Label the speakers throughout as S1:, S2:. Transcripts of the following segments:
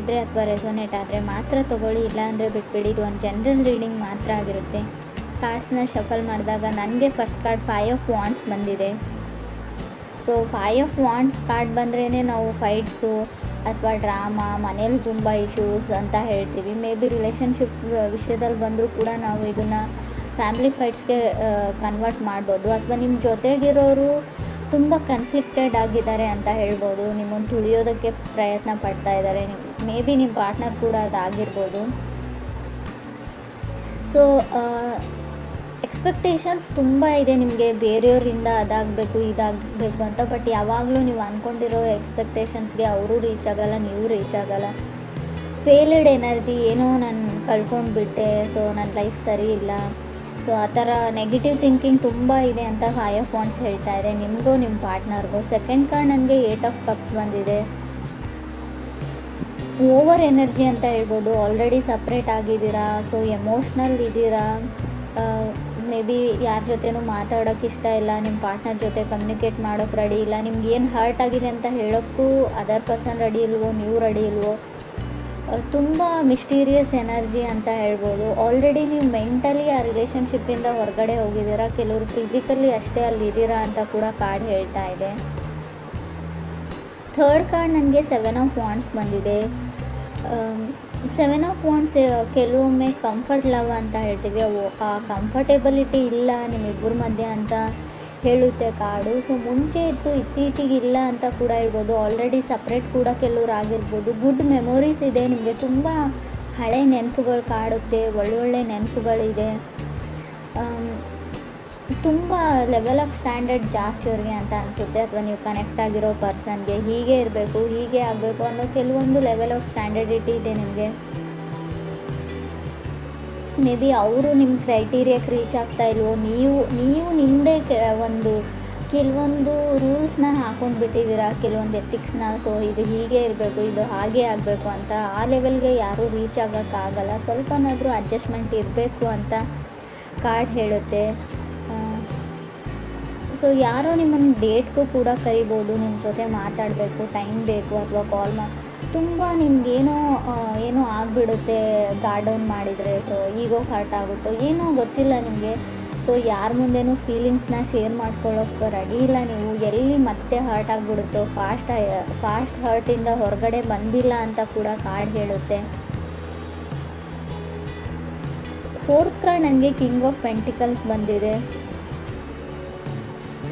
S1: ಆಗಿದ್ದರೆ ಅಥವಾ ರೆಸೊನೇಟ್ ಆದರೆ ಮಾತ್ರ ತೊಗೊಳ್ಳಿ, ಇಲ್ಲಾಂದರೆ ಬಿಟ್ಬಿಡಿ. ಇದು ಒಂದು ಜನರಲ್ ರೀಡಿಂಗ್ ಮಾತ್ರ ಆಗಿರುತ್ತೆ. ಕಾರ್ಡ್ಸ್ನ ಶಫಲ್ ಮಾಡಿದಾಗ ನನಗೆ ಫಸ್ಟ್ ಕಾರ್ಡ್ 5 ಆಫ್ ವಾಂಡ್ಸ್ ಬಂದಿದೆ. ಸೊ 5 ಆಫ್ ವಾಂಡ್ಸ್ ಕಾರ್ಡ್ ಬಂದ್ರೇ ನಾವು ಫೈಟ್ಸು ಅಥವಾ ಡ್ರಾಮಾ, ಮನೇಲಿ ತುಂಬ ಇಶ್ಯೂಸ್ ಅಂತ ಹೇಳ್ತೀವಿ. ಮೇ ಬಿ ರಿಲೇಷನ್ಶಿಪ್ ವಿಷಯದಲ್ಲಿ ಬಂದರೂ ಕೂಡ ನಾವು ಇದನ್ನು ಫ್ಯಾಮಿಲಿ ಫೈಟ್ಸ್ಗೆ ಕನ್ವರ್ಟ್ ಮಾಡ್ಬೋದು. ಅಥವಾ ನಿಮ್ಮ ಜೊತೆಗಿರೋರು ತುಂಬ ಕನ್ಫ್ಲಿಕ್ಟೆಡ್ ಆಗಿದ್ದಾರೆ ಅಂತ ಹೇಳ್ಬೋದು. ನಿಮ್ಮನ್ನು ತುಳಿಯೋದಕ್ಕೆ ಪ್ರಯತ್ನ ಪಡ್ತಾ ಇದ್ದಾರೆ. ಮೇ ಬಿ ನಿಮ್ಮ ಪಾರ್ಟ್ನರ್ ಕೂಡ ಅದಾಗಿರ್ಬೋದು. ಸೊ ಎಕ್ಸ್ಪೆಕ್ಟೇಷನ್ಸ್ ತುಂಬ ಇದೆ ನಿಮಗೆ ಬೇರೆಯವರಿಂದ, ಅದಾಗಬೇಕು ಇದಾಗಬೇಕು ಅಂತ. ಬಟ್ ಯಾವಾಗಲೂ ನೀವು ಅಂದ್ಕೊಂಡಿರೋ ಎಕ್ಸ್ಪೆಕ್ಟೇಷನ್ಸ್ಗೆ ಅವರು ರೀಚ್ ಆಗೋಲ್ಲ, ನೀವು ರೀಚ್ ಆಗೋಲ್ಲ. ಫೇಲ್ಡ್ ಎನರ್ಜಿ, ಏನೋ ನಾನು ಕಳ್ಕೊಂಡ್ಬಿಟ್ಟೆ, ಸೊ ನನ್ನ ಲೈಫ್ ಸರಿ ಇಲ್ಲ, ಸೊ ಆ ಥರ ನೆಗೆಟಿವ್ ಥಿಂಕಿಂಗ್ ತುಂಬ ಇದೆ ಅಂತ 5 ಆಫ್ ವಾಂಡ್ಸ್ ಹೇಳ್ತಾ ಇದೆ ನಿಮಗೂ ನಿಮ್ಮ ಪಾರ್ಟ್ನರ್ಗೂ. ಸೆಕೆಂಡ್ ಕಾರ್ಡ್ ನನಗೆ 8 ಆಫ್ ಕಪ್ಸ್ ಬಂದಿದೆ. ಓವರ್ ಎನರ್ಜಿ ಅಂತ ಹೇಳ್ಬೋದು. ಆಲ್ರೆಡಿ ಸಪ್ರೇಟ್ ಆಗಿದ್ದೀರಾ, ಸೊ ಎಮೋಷ್ನಲ್ ಇದ್ದೀರಾ. ಮೇ ಬಿ ಯಾರ ಜೊತೆನೂ ಮಾತಾಡೋಕ್ಕೆ ಇಷ್ಟ ಇಲ್ಲ, ನಿಮ್ಮ ಪಾರ್ಟ್ನರ್ ಜೊತೆ ಕಮ್ಯುನಿಕೇಟ್ ಮಾಡೋಕ್ಕೆ ರೆಡಿ ಇಲ್ಲ. ನಿಮ್ಗೆ ಏನು ಹರ್ಟ್ ಆಗಿದೆ ಅಂತ ಹೇಳೋಕ್ಕೂ ಅದರ್ ಪರ್ಸನ್ ರೆಡಿ ಇಲ್ವೋ, ನೀವು ರೆಡಿ ಇಲ್ವೋ. ತುಂಬ ಮಿಸ್ಟೀರಿಯಸ್ ಎನರ್ಜಿ ಅಂತ ಹೇಳ್ಬೋದು. ಆಲ್ರೆಡಿ ನೀವು ಮೆಂಟಲಿ ಆ ರಿಲೇಷನ್ಶಿಪ್ಪಿಂದ ಹೊರಗಡೆ ಹೋಗಿದ್ದೀರಾ, ಕೆಲವರು ಫಿಸಿಕಲಿ ಅಷ್ಟೇ ಅಲ್ಲಿದ್ದೀರಾ ಅಂತ ಕೂಡ ಕಾರ್ಡ್ ಹೇಳ್ತಾ ಇದೆ. ಥರ್ಡ್ ಕಾರ್ಡ್ ನನಗೆ 7 ಆಫ್ ವಾಂಡ್ಸ್ ಬಂದಿದೆ. 7 ಆಫ್ ವಾಂಡ್ಸ್ ಕೆಲವೊಮ್ಮೆ ಕಂಫರ್ಟ್ ಲವ್ ಅಂತ ಹೇಳ್ತೀವಿ. ಆ ಕಂಫರ್ಟೇಬಲಿಟಿ ಇಲ್ಲ ನಿಮ್ಮಿಬ್ಬರ ಮಧ್ಯೆ ಅಂತ ಹೇಳುತ್ತೆ ಕಾರ್ಡು. ಸೊ ಮುಂಚೆ ಇತ್ತು, ಇತ್ತೀಚೆಗೆ ಇಲ್ಲ ಅಂತ ಕೂಡ ಹೇಳ್ಬೋದು. ಆಲ್ರೆಡಿ ಸಪ್ರೇಟ್ ಕೂಡ ಕೆಲವ್ರು ಆಗಿರ್ಬೋದು. ಗುಡ್ ಮೆಮೊರೀಸ್ ಇದೆ ನಿಮಗೆ, ತುಂಬ ಹಳೆ ನೆನಪುಗಳು ಕಾಡುತ್ತೆ, ಒಳ್ಳೊಳ್ಳೆ ನೆನಪುಗಳಿದೆ. ತುಂಬ ಲೆವೆಲ್ ಆಫ್ ಸ್ಟ್ಯಾಂಡರ್ಡ್ ಜಾಸ್ತಿ ಅವ್ರಿಗೆ ಅಂತ ಅನಿಸುತ್ತೆ. ಅಥವಾ ನೀವು ಕನೆಕ್ಟ್ ಆಗಿರೋ ಪರ್ಸನ್ಗೆ ಹೀಗೆ ಇರಬೇಕು, ಹೀಗೆ ಆಗಬೇಕು ಅನ್ನೋ ಕೆಲವೊಂದು ಲೆವೆಲ್ ಆಫ್ ಸ್ಟ್ಯಾಂಡರ್ಡಿಟಿ ಇದೆ ನಿಮಗೆ. ಮೇ ಬಿ ಅವರು ನಿಮ್ಮ ಕ್ರೈಟೀರಿಯಾಕ್ಕೆ ರೀಚ್ ಆಗ್ತಾ ಇಲ್ವೋ, ನೀವು ನಿಮ್ಮದೇ ಕೆಲವೊಂದು ರೂಲ್ಸ್ನ ಹಾಕೊಂಡು ಬಿಟ್ಟಿದ್ದೀರಾ, ಕೆಲವೊಂದು ಎಥಿಕ್ಸ್ನ. ಸೊ ಇದು ಹೀಗೆ ಇರಬೇಕು, ಇದು ಹಾಗೆ ಆಗಬೇಕು ಅಂತ. ಆ ಲೆವೆಲ್ಗೆ ಯಾರೂ ರೀಚ್ ಆಗೋಕ್ಕಾಗಲ್ಲ. ಸ್ವಲ್ಪನಾದರೂ ಅಡ್ಜಸ್ಟ್ಮೆಂಟ್ ಇರಬೇಕು ಅಂತ ಕಾರ್ಡ್ ಹೇಳುತ್ತೆ. ಸೊ ಯಾರೋ ನಿಮ್ಮನ್ನು ಡೇಟ್ಗೂ ಕೂಡ ಕರಿಬೋದು, ನಿಮ್ಮ ಜೊತೆ ಮಾತಾಡಬೇಕು, ಟೈಮ್ ಬೇಕು, ಅಥವಾ ಕಾಲ್ ತುಂಬ ನಿಮ್ಗೇನೋ ಆಗಿಬಿಡುತ್ತೆ ಗಾರ್ಡ್ ಡೌನ್ ಮಾಡಿದರೆ. ಸೊ ಈಗೋ ಹರ್ಟ್ ಆಗುತ್ತೋ ಏನೋ ಗೊತ್ತಿಲ್ಲ ನಿಮಗೆ. ಸೊ ಯಾರ ಮುಂದೆನೂ ಫೀಲಿಂಗ್ಸ್ನ ಶೇರ್ ಮಾಡ್ಕೊಳ್ಳೋಕ್ಕೆ ರೆಡಿ ಇಲ್ಲ ನೀವು. ಎಲ್ಲಿ ಮತ್ತೆ ಹರ್ಟ್ ಆಗಿಬಿಡುತ್ತೋ, ಫಾಸ್ಟ್ ಹರ್ಟಿಂದ ಹೊರಗಡೆ ಬಂದಿಲ್ಲ ಅಂತ ಕೂಡ ಕಾರ್ಡ್ ಹೇಳುತ್ತೆ. ಫೋರ್ತ್ ಕಾರ್ಡ್ ನನಗೆ ಕಿಂಗ್ ಆಫ್ ಪೆಂಟಿಕಲ್ಸ್ ಬಂದಿದೆ.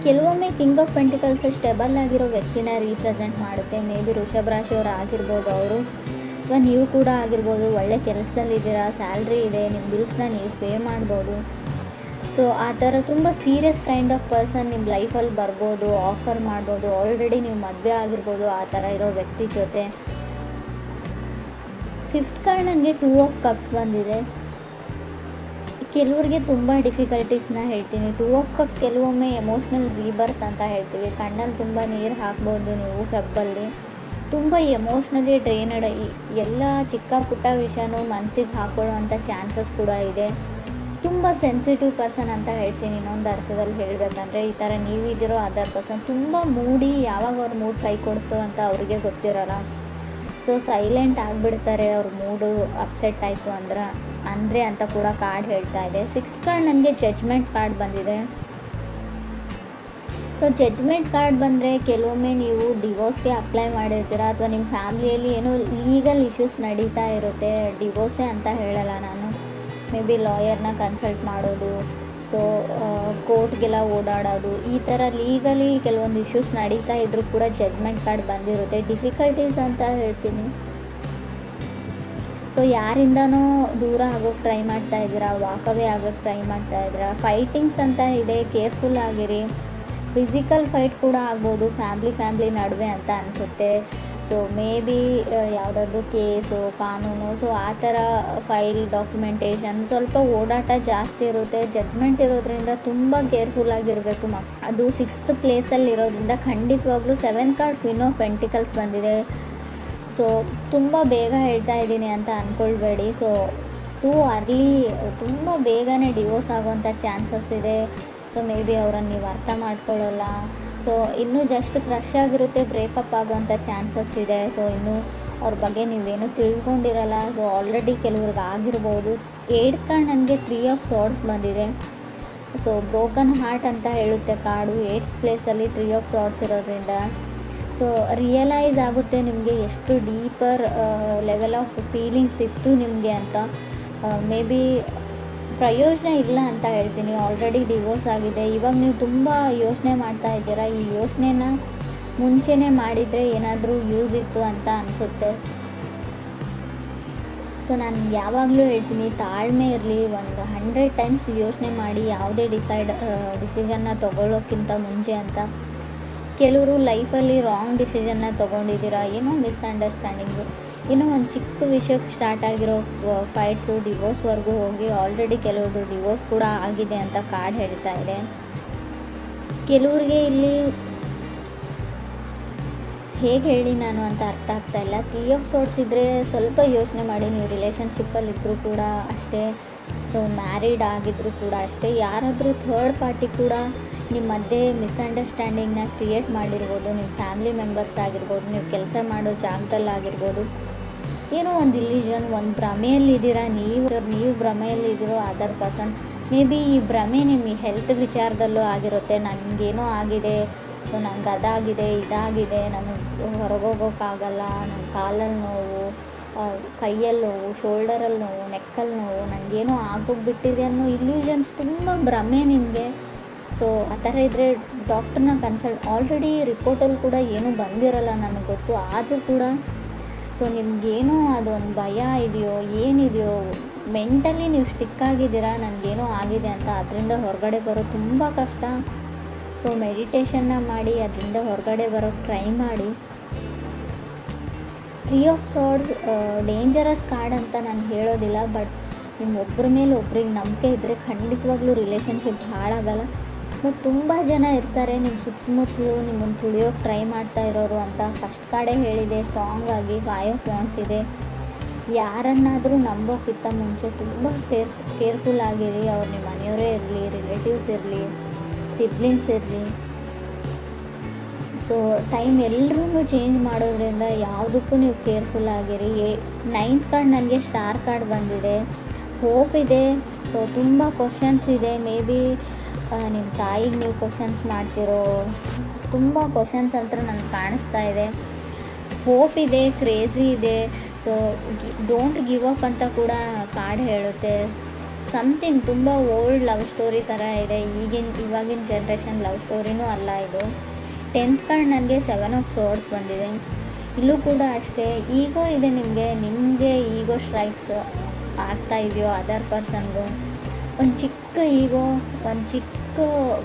S1: ಕೆಲವೊಮ್ಮೆ ಕಿಂಗ್ ಆಫ್ ಪೆಂಟಿಕಲ್ಸ್ ಸ್ಟೆಬಲ್ ಆಗಿರೋ ವ್ಯಕ್ತಿನ ರೀಪ್ರೆಸೆಂಟ್ ಮಾಡುತ್ತೆ. ಮೇ ಬಿ ವೃಷಭ ರಾಶಿಯವರು ಆಗಿರ್ಬೋದು ಅವರು, ಅಥವಾ ನೀವು ಕೂಡ ಆಗಿರ್ಬೋದು. ಒಳ್ಳೆ ಕೆಲಸದಲ್ಲಿದ್ದೀರಾ, ಸ್ಯಾಲ್ರಿ ಇದೆ, ನಿಮ್ಮ ಬಿಲ್ಸ್ನ ನೀವು ಪೇ ಮಾಡ್ಬೋದು. ಸೊ ಆ ಥರ ತುಂಬ ಸೀರಿಯಸ್ ಕೈಂಡ್ ಆಫ್ ಪರ್ಸನ್ ನಿಮ್ಮ ಲೈಫಲ್ಲಿ ಬರ್ಬೋದು, ಆಫರ್ ಮಾಡ್ಬೋದು. ಆಲ್ರೆಡಿ ನೀವು ಮದುವೆ ಆಗಿರ್ಬೋದು ಆ ಥರ ಇರೋ ವ್ಯಕ್ತಿ ಜೊತೆ. ಫಿಫ್ತ್ ಕಾರ್ಡ್ ನನಗೆ 2 ಆಫ್ ಕಪ್ಸ್ ಬಂದಿದೆ. ಕೆಲವ್ರಿಗೆ ತುಂಬ ಡಿಫಿಕಲ್ಟೀಸ್ನ ಹೇಳ್ತೀನಿ. 2 ಆಫ್ ಕಪ್ಸ್ ಕೆಲವೊಮ್ಮೆ ಎಮೋಷ್ನಲ್ ರೀಬರ್ತ್ ಅಂತ ಹೇಳ್ತೀವಿ. ಕಣ್ಣಲ್ಲಿ ತುಂಬ ನೀರು ಹಾಕ್ಬೋದು ನೀವು ಫೆಬ್ಬಲ್ಲಿ. ತುಂಬ ಎಮೋಷ್ನಲಿ ಡ್ರೈನಡ್, ಎಲ್ಲ ಚಿಕ್ಕ ಪುಟ್ಟ ವಿಷಯನೂ ಮನಸ್ಸಿಗೆ ಹಾಕೊಳ್ಳೋ ಅಂಥ ಚಾನ್ಸಸ್ ಕೂಡ ಇದೆ. ತುಂಬ ಸೆನ್ಸಿಟಿವ್ ಪರ್ಸನ್ ಅಂತ ಹೇಳ್ತೀನಿ ಇನ್ನೊಂದು ಅರ್ಥದಲ್ಲಿ ಹೇಳಬೇಕಂದ್ರೆ. ಈ ಥರ ನೀವಿದ್ದೀರೋ ಅದರ್ ಪರ್ಸನ್ ತುಂಬ ಮೂಡಿ, ಯಾವಾಗ ಅವ್ರ ಮೂಡ್ ಕೈ ಕೊಡ್ತು ಅಂತ ಅವ್ರಿಗೆ ಗೊತ್ತಿರೋಲ್ಲ. ಸೊ ಸೈಲೆಂಟ್ ಆಗಿಬಿಡ್ತಾರೆ ಅವ್ರ ಮೂಡು ಅಪ್ಸೆಟ್ ಆಯಿತು ಅಂದರೆ ಅಂತ ಕೂಡ ಕಾರ್ಡ್ ಹೇಳ್ತಾ ಇದೆ. 6th ಕಾರ್ಡ್ ನನಗೆ ಜಡ್ಜ್ಮೆಂಟ್ ಕಾರ್ಡ್ ಬಂದಿದೆ. ಸೊ ಜಡ್ಜ್ಮೆಂಟ್ ಕಾರ್ಡ್ ಬಂದರೆ ಕೆಲವೊಮ್ಮೆ ನೀವು ಡಿವೋರ್ಸ್ಗೆ ಅಪ್ಲೈ ಮಾಡಿರ್ತೀರ, ಅಥವಾ ನಿಮ್ಮ ಫ್ಯಾಮಿಲಿಯಲ್ಲಿ ಏನೋ ಲೀಗಲ್ ಇಶ್ಯೂಸ್ ನಡೀತಾ ಇರುತ್ತೆ. ಡಿವೋರ್ಸೇ ಅಂತ ಹೇಳಲ್ಲ ನಾನು, ಮೇ ಬಿ ಲಾಯರ್ನ ಕನ್ಸಲ್ಟ್ ಮಾಡೋದು, ಸೊ ಕೋರ್ಟ್ಗೆಲ್ಲ ಓಡಾಡೋದು, ಈ ಥರ ಲೀಗಲಿ ಕೆಲವೊಂದು ಇಶ್ಯೂಸ್ ನಡೀತಾ ಇದ್ರೂ ಕೂಡ ಜಡ್ಜ್ಮೆಂಟ್ ಕಾರ್ಡ್ ಬಂದಿರುತ್ತೆ. ಡಿಫಿಕಲ್ಟೀಸ್ ಅಂತ ಹೇಳ್ತೀನಿ. ಸೊ ಯಾರಿಂದನೋ ದೂರ ಆಗೋಕ್ಕೆ ಟ್ರೈ ಮಾಡ್ತಾ ಇದ್ದೀರಾ, ವಾಕವೇ ಆಗೋಕ್ಕೆ ಟ್ರೈ ಮಾಡ್ತಾ ಇದ್ದೀರಾ. ಫೈಟಿಂಗ್ಸ್ ಅಂತ ಇದೆ, ಕೇರ್ಫುಲ್ ಆಗಿರಿ. ಫಿಸಿಕಲ್ ಫೈಟ್ ಕೂಡ ಆಗ್ಬೋದು ಫ್ಯಾಮ್ಲಿ ನಡುವೆ ಅಂತ ಅನಿಸುತ್ತೆ. ಸೊ ಮೇ ಬಿ ಯಾವುದಾದ್ರೂ ಕೇಸು, ಕಾನೂನು, ಸೊ ಆ ಥರ ಫೈಲ್ ಡಾಕ್ಯುಮೆಂಟೇಷನ್ ಸ್ವಲ್ಪ ಓಡಾಟ ಜಾಸ್ತಿ ಇರುತ್ತೆ. ಜಡ್ಜ್ಮೆಂಟ್ ಇರೋದ್ರಿಂದ ತುಂಬ ಕೇರ್ಫುಲ್ ಆಗಿರಬೇಕು. ಅದು 6th ಪ್ಲೇಸಲ್ಲಿ ಇರೋದ್ರಿಂದ ಖಂಡಿತವಾಗ್ಲೂ 7th card queen of pentacles ಬಂದಿದೆ. ಸೊ ತುಂಬ ಬೇಗ ಹೇಳ್ತಾ ಇದ್ದೀನಿ ಅಂತ ಅಂದ್ಕೊಳ್ಬೇಡಿ. ಸೊ ಟೂ ಅರ್ಲಿ, ತುಂಬ ಬೇಗನೆ ಡಿವೋರ್ಸ್ ಆಗೋವಂಥ ಚಾನ್ಸಸ್ ಇದೆ. ಸೊ ಮೇ ಬಿ ಅವರನ್ನು ನೀವು ಅರ್ಥ ಮಾಡ್ಕೊಳ್ಳಲ್ಲ. ಸೊ ಇನ್ನೂ ಜಸ್ಟ್ ಕ್ರಶ್ ಆಗಿರುತ್ತೆ, ಬ್ರೇಕಪ್ ಆಗೋವಂಥ ಚಾನ್ಸಸ್ ಇದೆ. ಸೊ ಇನ್ನೂ ಅವ್ರ ಬಗ್ಗೆ ನೀವೇನು ತಿಳ್ಕೊಂಡಿರಲ್ಲ. ಸೊ ಆಲ್ರೆಡಿ ಕೆಲವ್ರಿಗೆ ಆಗಿರ್ಬೋದು. 8th ಕಾರ್ಡ್ ನನಗೆ 3 ಆಫ್ ಸಾರ್ಡ್ಸ್ ಬಂದಿದೆ. ಸೊ ಬ್ರೋಕನ್ ಹಾರ್ಟ್ ಅಂತ ಹೇಳುತ್ತೆ ಕಾರ್ಡು. 8th ಪ್ಲೇಸಲ್ಲಿ 3 ಆಫ್ ಸಾರ್ಡ್ಸ್ ಇರೋದ್ರಿಂದ ಸೊ ರಿಯಲೈಸ್ ಆಗುತ್ತೆ ನಿಮಗೆ ಎಷ್ಟು ಡೀಪರ್ ಲೆವೆಲ್ ಆಫ್ ಫೀಲಿಂಗ್ಸ್ ಇತ್ತು ನಿಮಗೆ ಅಂತ. ಮೇ ಬಿ ಪ್ರಯೋಜನ ಇಲ್ಲ ಅಂತ ಹೇಳ್ತೀನಿ. ಆಲ್ರೆಡಿ ಡಿವೋರ್ಸ್ ಆಗಿದೆ. ಇವಾಗ ನೀವು ತುಂಬ ಯೋಚನೆ ಮಾಡ್ತಾ ಇದ್ದೀರಾ. ಈ ಯೋಚನೆನ ಮುಂಚೆನೇ ಮಾಡಿದರೆ ಏನಾದರೂ ಯೂಸ್ ಇತ್ತು ಅಂತ ಅನಿಸುತ್ತೆ. ಸೊ ನಾನು ಯಾವಾಗಲೂ ಹೇಳ್ತೀನಿ, ತಾಳ್ಮೆ ಇರಲಿ. ಒಂದು 100 ಟೈಮ್ಸ್ ಯೋಚನೆ ಮಾಡಿ ಯಾವುದೇ ಡಿಸಿಷನ್ನ ತೊಗೊಳ್ಳೋಕ್ಕಿಂತ ಮುಂಚೆ ಅಂತ. ಕೆಲವರು ಲೈಫಲ್ಲಿ ರಾಂಗ್ ಡಿಸಿಷನ್ನ ತೊಗೊಂಡಿದ್ದೀರಾ, ಏನೋ ಮಿಸ್ಅಂಡರ್ಸ್ಟ್ಯಾಂಡಿಂಗು, ಏನೋ ಒಂದು ಚಿಕ್ಕ ವಿಷಯಕ್ಕೆ ಸ್ಟಾರ್ಟ್ ಆಗಿರೋ ಫೈಟ್ಸು ಡಿವೋರ್ಸ್ವರೆಗೂ ಹೋಗಿ ಆಲ್ರೆಡಿ ಕೆಲವ್ರದ್ದು ಡಿವೋರ್ಸ್ ಕೂಡ ಆಗಿದೆ ಅಂತ ಕಾರ್ಡ್ ಹೇಳ್ತಾ ಇದೆ. ಕೆಲವ್ರಿಗೆ ಇಲ್ಲಿ ಹೇಗೆ ಹೇಳಿ ನಾನು ಅಂತ ಅರ್ಥ ಆಗ್ತಾಯಿಲ್ಲ. 3 ಆಫ್ ಸಾರ್ಡ್ಸ್ ಇದ್ದರೆ ಸ್ವಲ್ಪ ಯೋಚನೆ ಮಾಡಿ. ನೀವು ರಿಲೇಷನ್ಶಿಪ್ಪಲ್ಲಿದ್ದರೂ ಕೂಡ ಅಷ್ಟೇ, ಸೊ ಮ್ಯಾರಿಡ್ ಆಗಿದ್ದರೂ ಕೂಡ ಅಷ್ಟೇ, ಯಾರಾದರೂ ಥರ್ಡ್ ಪಾರ್ಟಿ ಕೂಡ ನಿಮ್ಮ ಮಧ್ಯೆ ಮಿಸ್ಅಂಡರ್ಸ್ಟ್ಯಾಂಡಿಂಗ್ನ ಕ್ರಿಯೇಟ್ ಮಾಡಿರ್ಬೋದು. ನಿಮ್ಮ ಫ್ಯಾಮಿಲಿ ಮೆಂಬರ್ಸ್ ಆಗಿರ್ಬೋದು, ನೀವು ಕೆಲಸ ಮಾಡೋ ಜಾಗದಲ್ಲಾಗಿರ್ಬೋದು. ಏನೋ ಒಂದು ಇಲ್ಯೂಷನ್, ಒಂದು ಭ್ರಮೆಯಲ್ಲಿದ್ದೀರಾ ನೀವು ಭ್ರಮೆಯಲ್ಲಿದ್ದೀರೋ ಅದರ್ ಪರ್ಸನ್. ಮೇ ಬಿ ಈ ಭ್ರಮೆ ನಿಮ್ಮ ಹೆಲ್ತ್ ವಿಚಾರದಲ್ಲೂ ಆಗಿರುತ್ತೆ. ನನಗೇನೋ ಆಗಿದೆ, ಸೊ ನನಗೆ ಅದಾಗಿದೆ, ಇದಾಗಿದೆ, ನನಗೆ ಹೊರಗೋಗೋಕ್ಕಾಗಲ್ಲ, ನನ್ನ ಕಾಲಲ್ಲಿ ನೋವು, ಕೈಯಲ್ಲಿ ನೋವು, ಶೋಲ್ಡರಲ್ಲಿ ನೋವು, ನೆಕ್ಕಲ್ಲಿ ನೋವು, ನನಗೇನೋ ಆಗೋಗ್ಬಿಟ್ಟಿದೆ ಅನ್ನೋ ಇಲ್ಯೂಷನ್ಸ್, ತುಂಬ ಭ್ರಮೆ ನಿಮಗೆ. ಸೊ ಆ ಥರ ಇದ್ದರೆ ಡಾಕ್ಟ್ರನ್ನ ಕನ್ಸಲ್ಟ್. ಆಲ್ರೆಡಿ ರಿಪೋರ್ಟಲ್ಲಿ ಕೂಡ ಏನೂ ಬಂದಿರಲ್ಲ ನನಗೆ ಗೊತ್ತು. ಆದರೂ ಕೂಡ ಸೊ ನಿಮಗೇನೋ ಅದೊಂದು ಭಯ ಇದೆಯೋ ಏನಿದೆಯೋ, ಮೆಂಟಲಿ ನೀವು ಸ್ಟಿಕ್ ಆಗಿದ್ದೀರಾ ನನಗೇನೋ ಆಗಿದೆ ಅಂತ. ಅದರಿಂದ ಹೊರಗಡೆ ಬರೋ ತುಂಬ ಕಷ್ಟ. ಸೊ ಮೆಡಿಟೇಷನ್ನ ಮಾಡಿ ಅದರಿಂದ ಹೊರಗಡೆ ಬರೋಕ್ಕೆ ಟ್ರೈ ಮಾಡಿ. 3 ಆಫ್ ಸಾರ್ಡ್ಸ್ ಡೇಂಜರಸ್ ಕಾರ್ಡ್ ಅಂತ ನಾನು ಹೇಳೋದಿಲ್ಲ. ಬಟ್ ನಿಮ್ಮ ಒಬ್ಬರ ಮೇಲೆ ಒಬ್ರಿಗೆ ನಂಬಿಕೆ ಇದ್ದರೆ ಖಂಡಿತವಾಗ್ಲೂ ರಿಲೇಷನ್ಶಿಪ್ ಹಾಳಾಗಲ್ಲ. ಬಟ್ ತುಂಬ ಜನ ಇರ್ತಾರೆ ನಿಮ್ಮ ಸುತ್ತಮುತ್ತಲು ನಿಮ್ಮನ್ನು ತುಳಿಯೋಕ್ಕೆ ಟ್ರೈ ಮಾಡ್ತಾ ಇರೋರು ಅಂತ. ಫಸ್ಟ್ ಕಾರ್ಡೇ ಹೇಳಿದೆ ಸ್ಟ್ರಾಂಗ್ ಆಗಿ 5 ಆಫ್ ವಾಂಡ್ಸ್ ಇದೆ. ಯಾರನ್ನಾದರೂ ನಂಬೋಕ್ಕಿಂತ ಮುಂಚೆ ತುಂಬ ಕೇರ್ಫುಲ್ ಆಗಿರಿ. ಅವ್ರು ನಿಮ್ಮ ಮನೆಯವರೇ ಇರಲಿ, ರಿಲೇಟಿವ್ಸ್ ಇರಲಿ, ಸಿಬ್ಲಿಂಗ್ಸ್ ಇರಲಿ. ಸೊ ಟೈಮ್ ಎಲ್ಲರೂ ಚೇಂಜ್ ಮಾಡೋದ್ರಿಂದ ಯಾವುದಕ್ಕೂ ನೀವು ಕೇರ್ಫುಲ್ ಆಗಿರಿ. 9th ಕಾರ್ಡ್ ನನಗೆ ಸ್ಟಾರ್ ಕಾರ್ಡ್ ಬಂದಿದೆ. ಹೋಪ್ ಇದೆ. ಸೊ ತುಂಬ ಕ್ವಶನ್ಸ್ ಇದೆ. ಮೇ ಬಿ ನಿಮ್ಮ ತಾಯಿಗೆ ನೀವು ಕ್ವಶನ್ಸ್ ಮಾಡ್ತಿರೋ ತುಂಬ ಕ್ವಶನ್ಸ್ ಅಂತ ನನಗೆ ಕಾಣಿಸ್ತಾ ಇದೆ. ಹೋಪ್ ಇದೆ, ಕ್ರೇಜಿ ಇದೆ. ಸೊ ಡೋಂಟ್ ಗಿವ್ ಅಪ್ ಅಂತ ಕೂಡ ಕಾರ್ಡ್ ಹೇಳುತ್ತೆ. ಸಮಥಿಂಗ್ ತುಂಬ ಓಲ್ಡ್ ಲವ್ ಸ್ಟೋರಿ ಥರ ಇದೆ. ಇವಾಗಿನ ಜನ್ರೇಷನ್ ಲವ್ ಸ್ಟೋರಿನೂ ಅಲ್ಲ ಇದು. 10th ಕಾರ್ಡ್ ನನಗೆ 7 ಆಫ್ ಸಾರ್ಡ್ಸ್ ಬಂದಿದೆ. ಇಲ್ಲೂ ಕೂಡ ಅಷ್ಟೇ ಈಗೋ ಇದೆ ನಿಮಗೆ ಈಗೋ ಸ್ಟ್ರೈಕ್ಸ್ ಆಗ್ತಾ ಇದೆಯೋ ಅದರ್ ಪರ್ಸನ್ಗೂ. ಒಂದು ಚಿಕ್ಕ ಈಗೋ, ಒಂದು ಚಿಕ್ಕ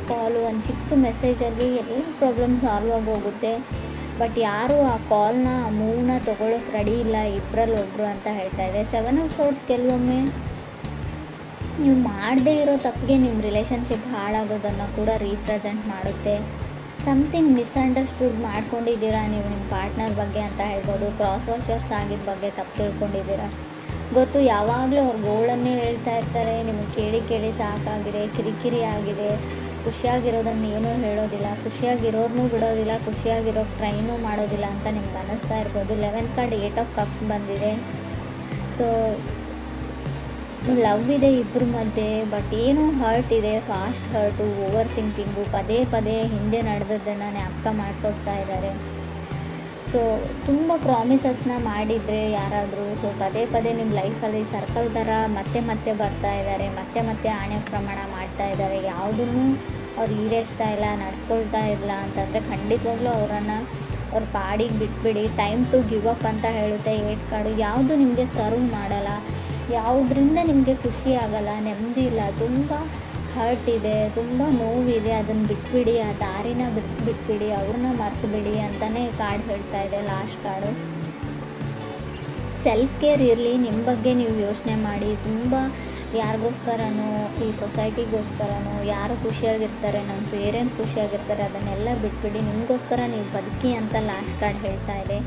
S1: ಕಾಲು, ಒಂದು ಚಿಕ್ಕ ಮೆಸೇಜಲ್ಲಿ ಎಲ್ಲ ಪ್ರಾಬ್ಲಮ್ ಸಾಲ್ವ್ ಆಗಿ ಹೋಗುತ್ತೆ. ಬಟ್ ಯಾರೂ ಆ ಕಾಲ್ನ ಮೂವ್ನ ತೊಗೊಳಕ್ಕೆ ರೆಡಿ ಇಲ್ಲ ಇಬ್ಬರಲ್ಲಿ ಒಬ್ಬರು ಅಂತ ಹೇಳ್ತಾ ಇದೆ. 7 ಆಫ್ ಸಾರ್ಡ್ಸ್ ಕೆಲವೊಮ್ಮೆ ನೀವು ಮಾಡದೇ ಇರೋ ತಪ್ಪಿಗೆ ನಿಮ್ಮ ರಿಲೇಷನ್ಶಿಪ್ ಹಾಳಾಗೋದನ್ನು ಕೂಡ ರೀಪ್ರೆಸೆಂಟ್ ಮಾಡುತ್ತೆ. ಸಮಥಿಂಗ್ ಮಿಸ್ಅಂಡರ್ಸ್ಟುಡ್ ಮಾಡ್ಕೊಂಡಿದ್ದೀರಾ ನೀವು ನಿಮ್ಮ ಪಾರ್ಟ್ನರ್ ಬಗ್ಗೆ ಅಂತ ಹೇಳ್ಬೋದು. ಕ್ರಾಸ್ ವಾಷರ್ಸ್ ಆಗಿದ್ದ ಬಗ್ಗೆ ತಪ್ಪು ತಿಳ್ಕೊಂಡಿದ್ದೀರಾ ಗೊತ್ತು. ಯಾವಾಗಲೂ ಅವ್ರ ಗೋಳನ್ನೇ ಹೇಳ್ತಾ ಇರ್ತಾರೆ. ನಿಮಗೆ ಕೇಳಿ ಸಾಕಾಗಿದೆ, ಕಿರಿಕಿರಿ ಆಗಿದೆ. ಖುಷಿಯಾಗಿರೋದನ್ನು ಏನೂ ಹೇಳೋದಿಲ್ಲ, ಖುಷಿಯಾಗಿರೋದನ್ನೂ ಬಿಡೋದಿಲ್ಲ, ಖುಷಿಯಾಗಿರೋಕ್ಕೆ ಟ್ರೈನೂ ಮಾಡೋದಿಲ್ಲ ಅಂತ ನಿಮ್ಗೆ ಅನ್ನಿಸ್ತಾ ಇರ್ಬೋದು. 11th ಕಾರ್ಡ್ 8 ಆಫ್ ಕಪ್ಸ್ ಬಂದಿದೆ. ಸೊ ಲವ್ ಇದೆ ಇಬ್ಬರ ಮಧ್ಯೆ. ಬಟ್ ಏನೋ ಹರ್ಟ್ ಇದೆ, ಫಾಸ್ಟ್ ಹರ್ಟು, ಓವರ್ ಥಿಂಕಿಂಗು, ಪದೇ ಹಿಂದೆ ನಡೆದದ್ದನ್ನು ಜ್ಞಾಪಕ ಮಾಡಿಕೊಡ್ತಾ ಇದ್ದಾರೆ. ಸೊ ತುಂಬ ಪ್ರಾಮಿಸಸ್ನ ಮಾಡಿದರೆ ಯಾರಾದರೂ ಸೊ ಪದೇ ನಿಮ್ಮ ಲೈಫಲ್ಲಿ ಸರ್ಕಲ್ ಥರ ಮತ್ತೆ ಬರ್ತಾ ಇದ್ದಾರೆ, ಮತ್ತೆ ಆಣೆ ಪ್ರಮಾಣ ಮಾಡ್ತಾ ಇದ್ದಾರೆ. ಯಾವುದನ್ನು ಅವ್ರು ಈಡೇರಿಸ್ತಾ ಇಲ್ಲ, ನಡೆಸ್ಕೊಳ್ತಾ ಇಲ್ಲ ಅಂತಂದರೆ ಖಂಡಿತವಾಗ್ಲೂ ಅವ್ರ ಪಾಡಿಗೆ ಬಿಟ್ಬಿಡಿ. ಟೈಮ್ ಟು ಗಿವ್ ಅಪ್ ಅಂತ ಹೇಳುತ್ತೆ 8 ಕಾರ್ಡು. ಯಾವುದು ನಿಮಗೆ ಸರ್ವ್ ಮಾಡಲ್ಲ, ಯಾವುದರಿಂದ ನಿಮಗೆ ಖುಷಿ ಆಗಲ್ಲ, ನೆಮ್ಮದಿ ಇಲ್ಲ, ತುಂಬ ಹರ್ಟ್ ಇದೆ, ತುಂಬ ನೋವಿದೆ, ಅದನ್ನು ಬಿಟ್ಬಿಡಿ, ಆ ದಾರಿನ ಬಿಟ್ಬಿಡಿ, ಅವ್ರನ್ನ ಮರ್ತು ಬಿಡಿ ಅಂತಲೇ ಕಾರ್ಡ್ ಹೇಳ್ತಾ ಇದೆ ಲಾಸ್ಟ್ ಕಾರ್ಡು. ಸೆಲ್ಫ್ ಕೇರ್ ಇರಲಿ, ನಿಮ್ಮ ಬಗ್ಗೆ ನೀವು ಯೋಚನೆ ಮಾಡಿ. ತುಂಬ ಯಾರಿಗೋಸ್ಕರನೋ, ಈ ಸೊಸೈಟಿಗೋಸ್ಕರನೋ, ಯಾರು ಖುಷಿಯಾಗಿರ್ತಾರೆ, ನಮ್ಮ ಪೇರೆಂಟ್ಸ್ ಖುಷಿಯಾಗಿರ್ತಾರೆ, ಅದನ್ನೆಲ್ಲ ಬಿಟ್ಬಿಡಿ. ನಿಮಗೋಸ್ಕರ ನೀವು ಬದುಕಿ ಅಂತ ಲಾಸ್ಟ್ ಕಾರ್ಡ್ ಹೇಳ್ತಾ ಇದೆ.